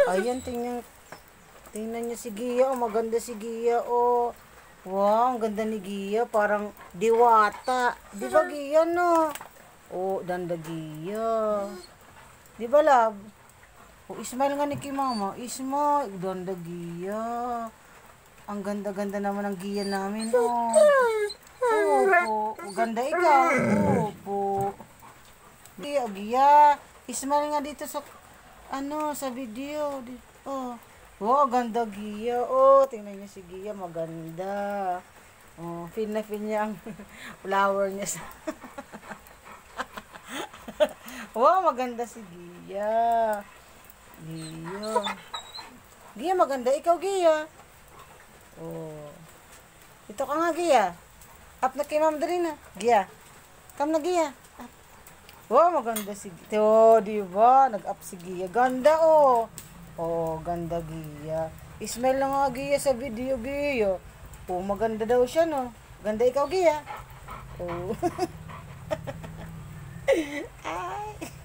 Ayan, tingnan niyo si Gia. Oh, maganda si Gia. Oh. Wow, ang ganda ni Gia. Parang diwata. Di ba, Gia, no? Oh, danda Gia. Di ba, love? Oh, smile nga ni kay mama. Smile. Danda Gia. Ang ganda-ganda naman ng Gia namin. Oh. Opo. Ganda ikaw. Opo. Gia, Gia. Smile nga dito sa sa video. Oh. Oh, ganda Gia. Oh, tingnan niyo si Gia, maganda. Oh, feel na feel niya ang flower niya sa wow, maganda si Gia. Gia. Gia, maganda ikaw, Gia. Oh. Ito ka nga, Gia. Up na kay Ma'am Darina. Gia. Come na, Gia. Up. Wow, maganda si Gia. Oh, diba? Nag-up si Gia. Ganda, oh. Oh, ganda Gia. Smile na nga Gia sa video, Gia. Oh, maganda daw siya, no? Ganda ikaw, Gia. Oh. Ah.